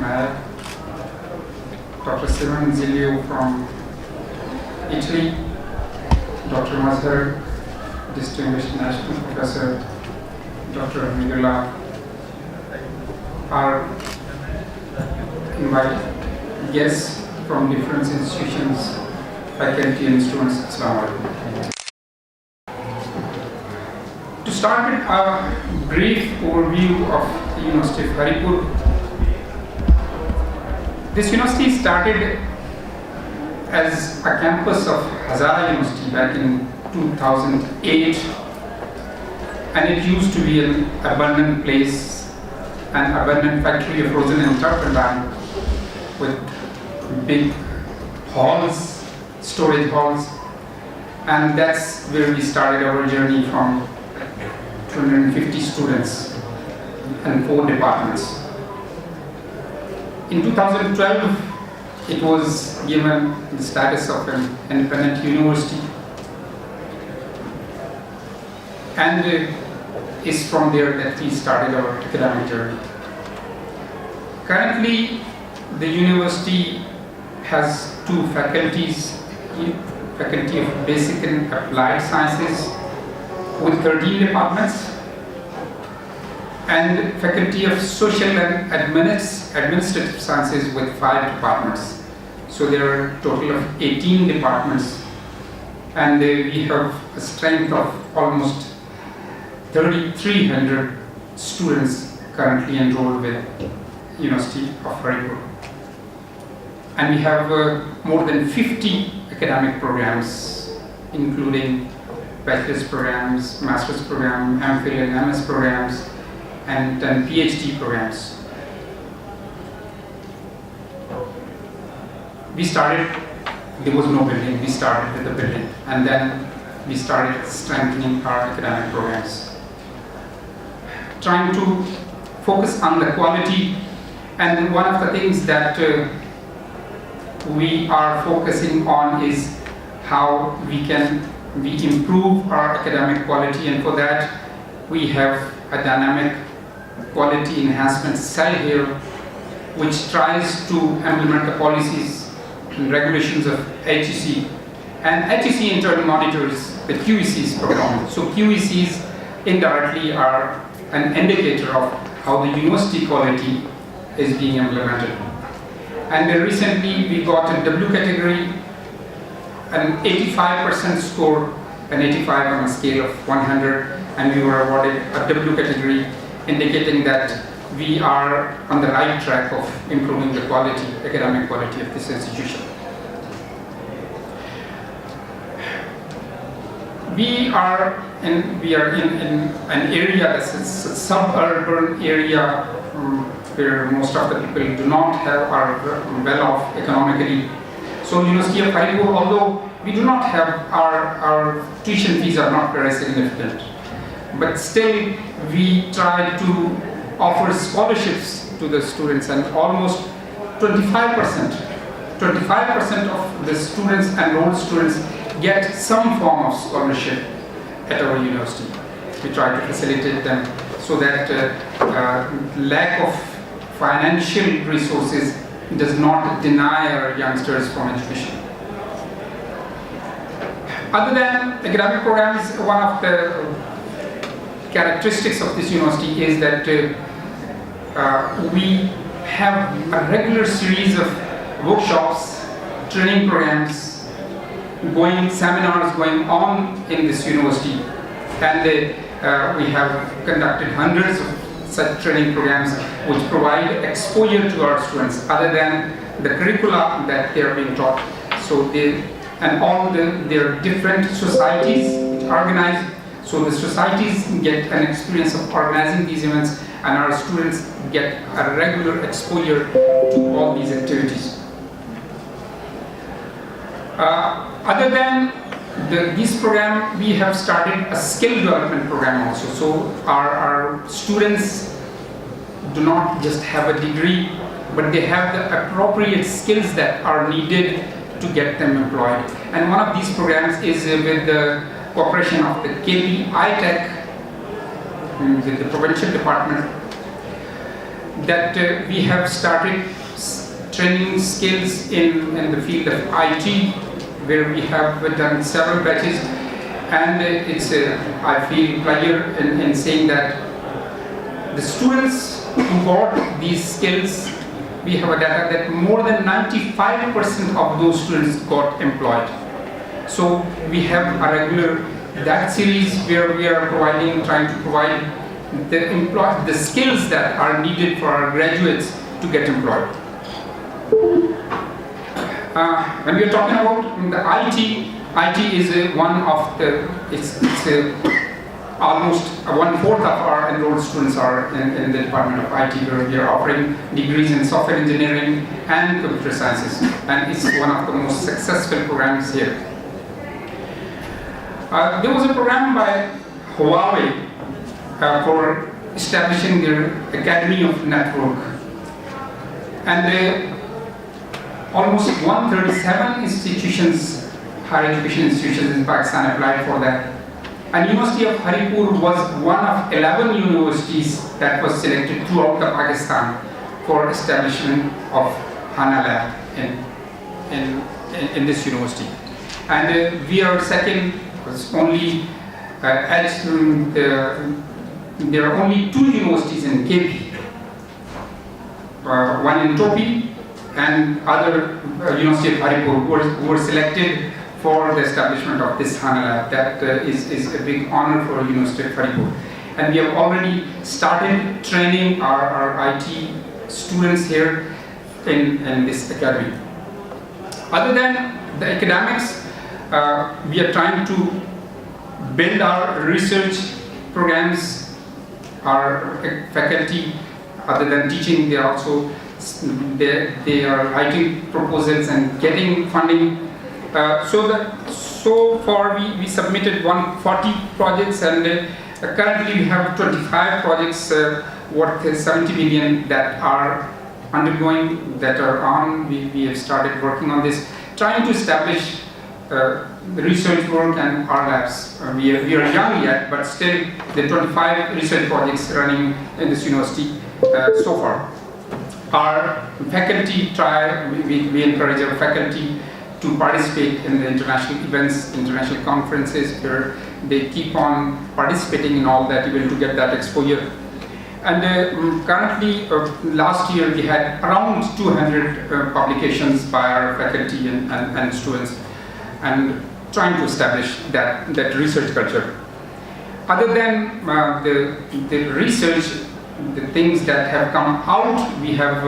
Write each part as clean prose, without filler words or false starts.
Malaya, Dr.Simone Dal Zilio from Italy, Dr. Mazhar, distinguished national professor, Dr. Migula, our invited guests from different institutions, faculty and students. Assalamu alaikum. To start with a brief overview of the University of Haripur. This university started as a campus of Hazara University back in 2008, and it used to be an abundant place, an abundant factory of rosin and turpentine with big halls, storage halls, and that's where we started our journey from 250 students and 4 departments. In 2012, it was given the status of an independent university, and it's from there that we started our academic journey. Currently, the university has 2 faculties, Faculty of Basic and Applied Sciences with 13 departments, and Faculty of Social and Administrative Sciences with 5 departments. So there are a total of 18 departments, and we have a strength of almost 3,300 students currently enrolled with University of Haripur. And we have more than 50 academic programs, including bachelor's programs, master's program, MPhil and MS programs, and PhD programs. We started, there was no building, we started with the building, and then we started strengthening our academic programs, trying to focus on the quality. And one of the things that we are focusing on is how we improve our academic quality, and for that we have a dynamic quality enhancement cell here, which tries to implement the policies and regulations of HEC, and HEC in turn monitors the QEC's program. So QECs indirectly are an indicator of how the university quality is being implemented. And recently we got a W category, an 85% score, an 85 on a scale of 100, and we were awarded a W category, indicating that we are on the right track of improving the quality, academic quality of this institution. We are in an area that's a suburban area where most of the people do not are well off economically. So University of Haripur, although we do not have our tuition fees are not very significant, but still we try to offer scholarships to the students, and almost 25% of the students, enrolled students, get some form of scholarship at our university. We try to facilitate them so that lack of financial resources does not deny our youngsters from education. Other than academic programs, one of the characteristics of this university is that we have a regular series of workshops, training programs, seminars going on in this university, and we have conducted hundreds of such training programs which provide exposure to our students other than the curricula that they are being taught. So there are different societies organized, so the societies get an experience of organizing these events, and our students get a regular exposure to all these activities. Other than this program, we have started a skill development program also. So our students do not just have a degree, but they have the appropriate skills that are needed to get them employed. And one of these programs is with the cooperation of the KP iTech, with the provincial department. that we have started training skills in the field of IT, where we have done several batches, and it's I feel pleasure in saying that the students who got these skills, we have a data that more than 95% of those students got employed. So we have a regular that series where we are trying to provide the skills that are needed for our graduates to get employed. When we are talking about the IT is one of the, it's almost 1/4 of our enrolled students are in the Department of IT, where we are offering degrees in software engineering and computer sciences, and it's one of the most successful programs here. There was a program by Huawei for establishing their Academy of Network, and almost 137 institutions, higher education institutions in Pakistan applied for that. And University of Haripur was one of 11 universities that was selected throughout the Pakistan for establishment of HANA lab in this university. And we are second, because only there are only 2 universities in KP, one in Topi and other University of Haripur who were selected for the establishment of this HANA lab. That is a big honor for University of Haripur. And we have already started training our IT students here in this academy. Other than the academics, we are trying to build our research programs. Our faculty, other than teaching, they are also they are writing proposals and getting funding. So far we submitted 140 projects, and currently we have 25 projects worth 70 million that are undergoing, that are on. We have started working on this, trying to establish research work and our labs. We are young yet, but still the 25 research projects running in this university so far. Our faculty we encourage our faculty to participate in the international events, international conferences, where they keep on participating in all that event to get that exposure. And currently, last year we had around 200 publications by our faculty and students, and trying to establish that research culture. Other than the research, the things that have come out, we have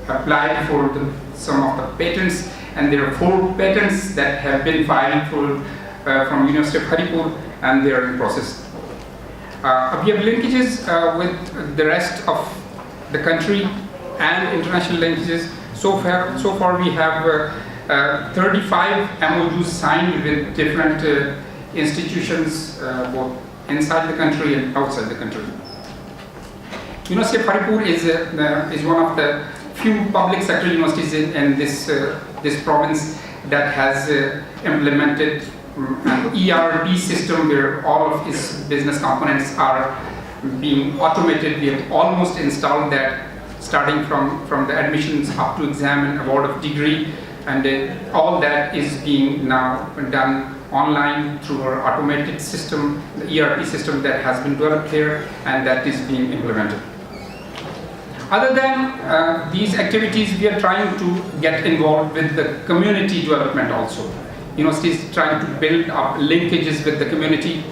applied for some of the patents, and there are 4 patents that have been filed from University of Haripur, and they are in process. We have linkages with the rest of the country and international linkages. So far we have 35 MOUs signed with different institutions, both inside the country and outside the country. University of Haripur is one of the few public sector universities in this province that has implemented an ERP system where all of its business components are being automated. We have almost installed that, starting from the admissions up to exam and award of degree, and all that is being now done online through our automated system, the ERP system that has been developed here, and that is being implemented. Other than these activities, we are trying to get involved with the community development also. University is trying to build up linkages with the community,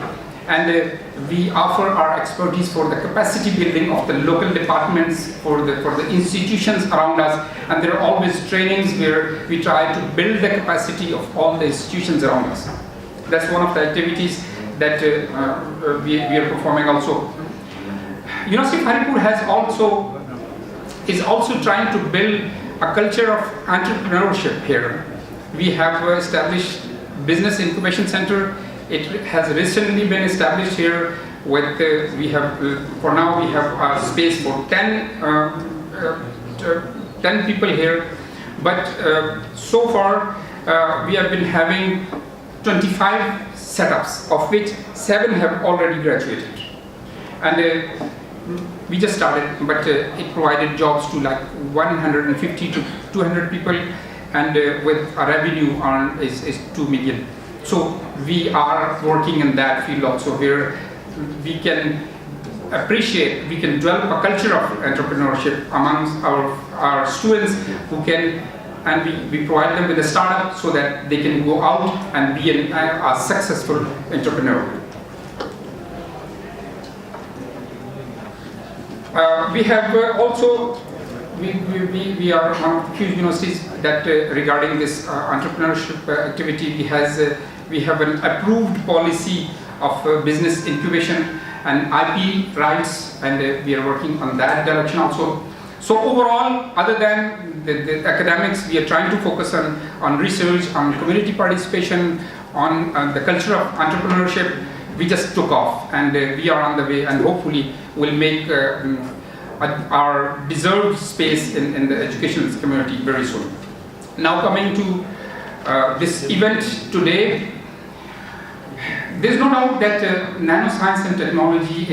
and we offer our expertise for the capacity building of the local departments, for the institutions around us, and there are always trainings where we try to build the capacity of all the institutions around us. That's one of the activities that we are performing also. University of Haripur is also trying to build a culture of entrepreneurship here. We have established Business Incubation Center. It has recently been established here with, for now we have a space for 10 people here. But so far we have been having 25 setups, of which 7 have already graduated. And We just started, but it provided jobs to like 150 to 200 people, and with a revenue earned is 2 million. So we are working in that field also, where we can appreciate, we can develop a culture of entrepreneurship amongst our students who can, and we provide them with a startup so that they can go out and be a successful entrepreneur. We have also, we are one of the few universities that regarding this entrepreneurship activity, we have an approved policy of business incubation and IP rights, and we are working on that direction also. So overall, other than the academics, we are trying to focus on research, on community participation, on the culture of entrepreneurship. We just took off, and we are on the way, and hopefully will make our deserved space in the educational community very soon. Now coming to this event today, there's no doubt that nanoscience and technology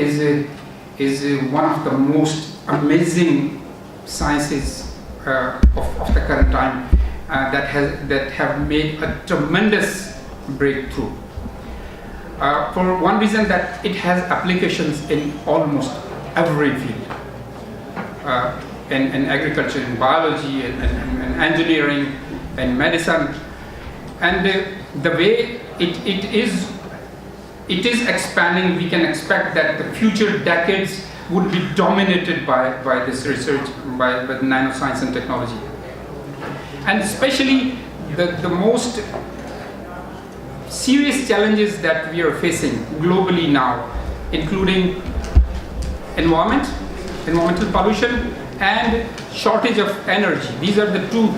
is one of the most amazing sciences of the current time that have made a tremendous breakthrough. For one reason, that it has applications in almost every field, in agriculture, in biology, in engineering, in medicine, and the way it is expanding. We can expect that the future decades would be dominated by this research, by nanoscience and technology, and especially the most serious challenges that we are facing globally now, including environmental pollution and shortage of energy. These are the two